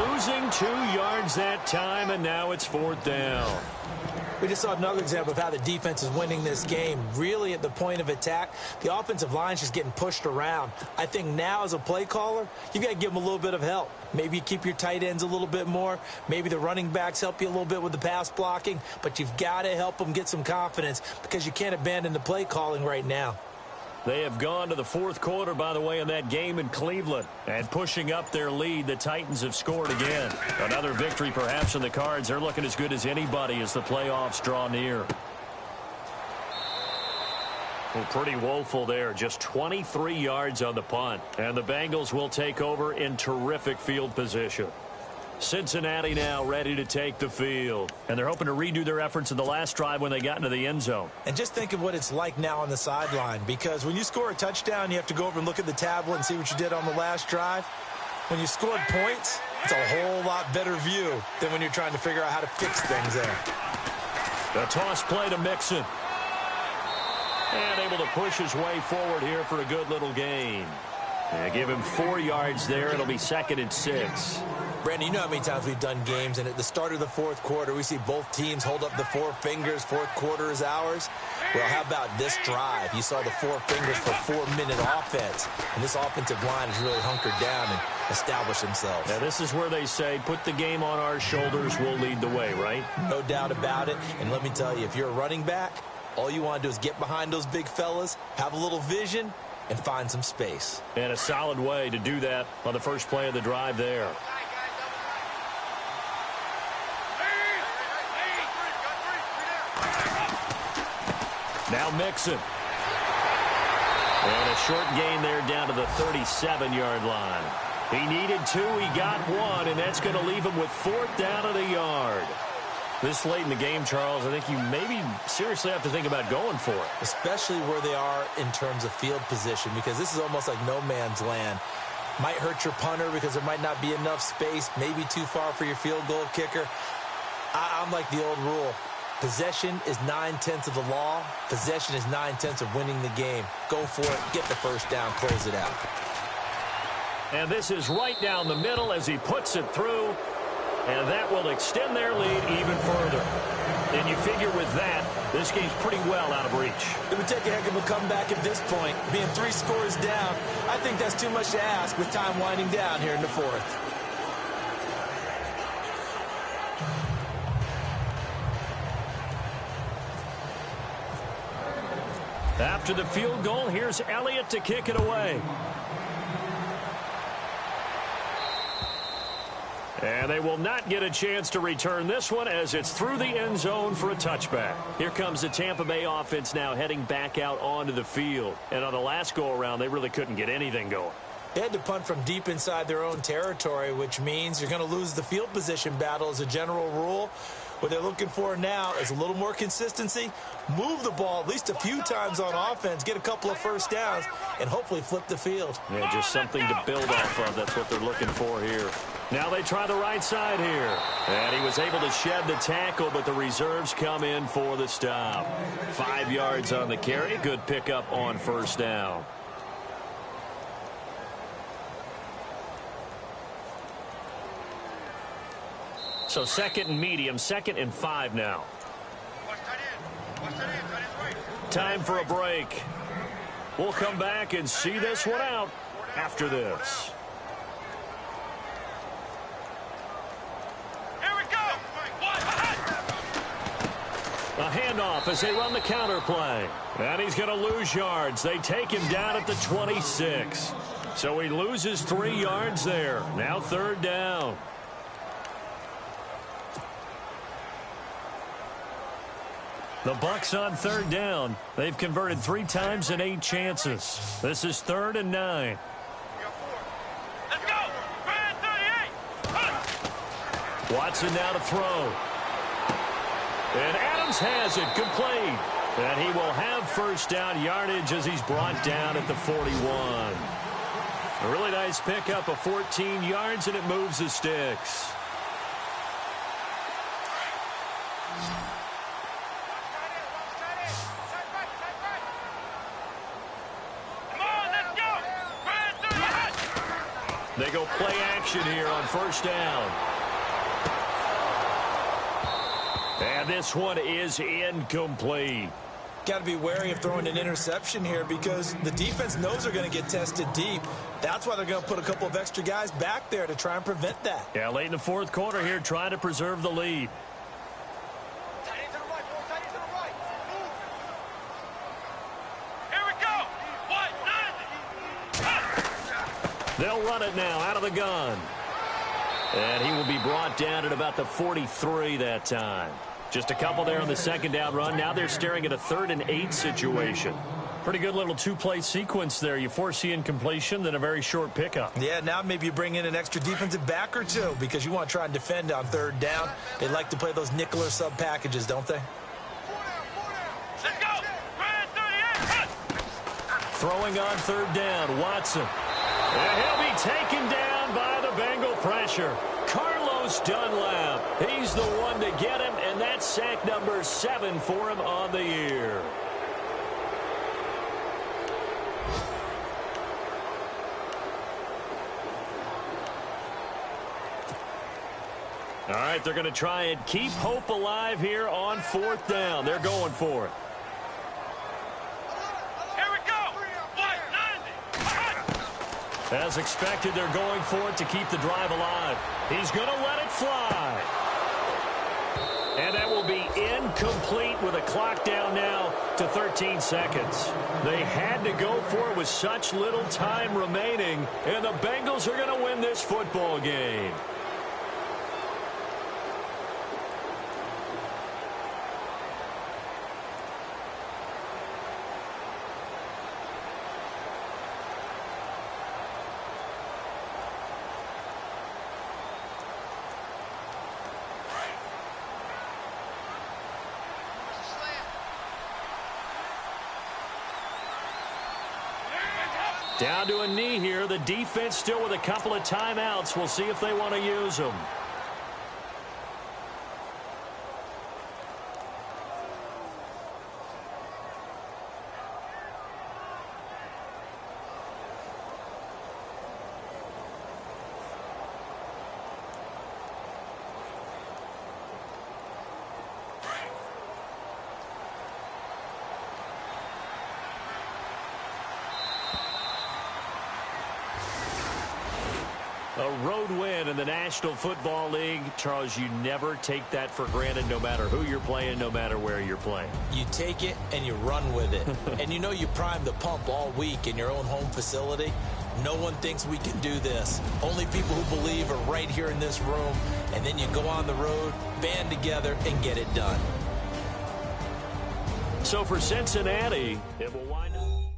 Losing 2 yards that time, and now it's 4th down. We just saw another example of how the defense is winning this game. Really at the point of attack, the offensive line's just getting pushed around. I think now as a play caller, you've got to give them a little bit of help. Maybe you keep your tight ends a little bit more. Maybe the running backs help you a little bit with the pass blocking. But you've got to help them get some confidence because you can't abandon the play calling right now. They have gone to the 4th quarter, by the way, in that game in Cleveland. And pushing up their lead, the Titans have scored again. Another victory perhaps in the cards. They're looking as good as anybody as the playoffs draw near. Well, pretty woeful there. Just 23 yards on the punt. And the Bengals will take over in terrific field position. Cincinnati now ready to take the field. And they're hoping to redo their efforts in the last drive when they got into the end zone. And just think of what it's like now on the sideline, because when you score a touchdown, you have to go over and look at the tablet and see what you did on the last drive. When you scored points, it's a whole lot better view than when you're trying to figure out how to fix things there. The toss play to Mixon. And able to push his way forward here for a good little gain. Yeah, give him 4 yards there. It'll be 2nd and 6. Brandon, you know how many times we've done games, and at the start of the fourth quarter, we see both teams hold up the 4 fingers. Fourth quarter is ours. Well, how about this drive? You saw the 4 fingers for 4-minute offense, and this offensive line has really hunkered down and established themselves. Now, this is where they say, put the game on our shoulders, we'll lead the way, right? No doubt about it, and let me tell you, if you're a running back, all you want to do is get behind those big fellas, have a little vision, and find some space. And a solid way to do that on the first play of the drive there. Now Mixon. And a short gain there down to the 37-yard line. He needed 2, he got 1, and that's going to leave him with 4th down and a yard. This late in the game, Charles, I think you maybe seriously have to think about going for it. Especially where they are in terms of field position, because this is almost like no man's land. Might hurt your punter because there might not be enough space, maybe too far for your field goal kicker. I'm like the old rule. Possession is 9/10 of the law. Possession is 9/10 of winning the game. Go for it, get the first down, close it out. And this is right down the middle as he puts it through. And that will extend their lead even further. And you figure with that, this game's pretty well out of reach. It would take a heck of a comeback at this point. Being 3 scores down, I think that's too much to ask with time winding down here in the 4th. After the field goal, here's Elliott to kick it away. And they will not get a chance to return this one as it's through the end zone for a touchback. Here comes the Tampa Bay offense now heading back out onto the field. And on the last go-around, they really couldn't get anything going. They had to punt from deep inside their own territory, which means you're going to lose the field position battle as a general rule. What they're looking for now is a little more consistency, move the ball at least a few times on offense, get a couple of first downs, and hopefully flip the field. Yeah, just something to build off of. That's what they're looking for here. Now they try the right side here. And he was able to shed the tackle, but the reserves come in for the stop. 5 yards on the carry. Good pickup on first down. So 2nd and medium, 2nd and 5 now. Time for a break. We'll come back and see this one out after this. Here we go. A handoff as they run the counter play. And he's going to lose yards. They take him down at the 26. So he loses 3 yards there. Now 3rd down. The Bucs on 3rd down. They've converted 3 times in 8 chances. This is 3rd and 9. Let's go. Brand 38. Watson now to throw. And Adams has it complete. And he will have first down yardage as he's brought down at the 41. A really nice pickup of 14 yards, and it moves the sticks. They go play action here on first down. And this one is incomplete. Got to be wary of throwing an interception here because the defense knows they're going to get tested deep. That's why they're going to put a couple of extra guys back there to try and prevent that. Yeah, late in the 4th quarter here, trying to preserve the lead. They'll run it now out of the gun. And he will be brought down at about the 43 that time. Just a couple there on the 2nd down run. Now they're staring at a 3rd and 8 situation. Pretty good little two-play sequence there. You force the incompletion, then a very short pickup. Yeah, now maybe you bring in an extra defensive back or two because you want to try and defend on third down. They like to play those nickel or sub packages, don't they? Let's go. Throwing on third down, Watson. And he'll be taken down by the Bengal pressure. Carlos Dunlap. He's the one to get him, and that's sack number 7 for him on the year. All right, they're going to try and keep hope alive here on fourth down. They're going for it. Here we go. 90. As expected, they're going for it to keep the drive alive. He's going to let it fly. And that will be incomplete with a clock down now to 13 seconds. They had to go for it with such little time remaining, and the Bengals are going to win this football game. Down to a knee here. The defense still with a couple of timeouts. We'll see if they want to use them. A road win in the National Football League. Charles, you never take that for granted, no matter who you're playing, no matter where you're playing. You take it and you run with it. And you know you primed the pump all week in your own home facility. No one thinks we can do this. Only people who believe are right here in this room. And then you go on the road, band together, and get it done. So for Cincinnati, it will wind up.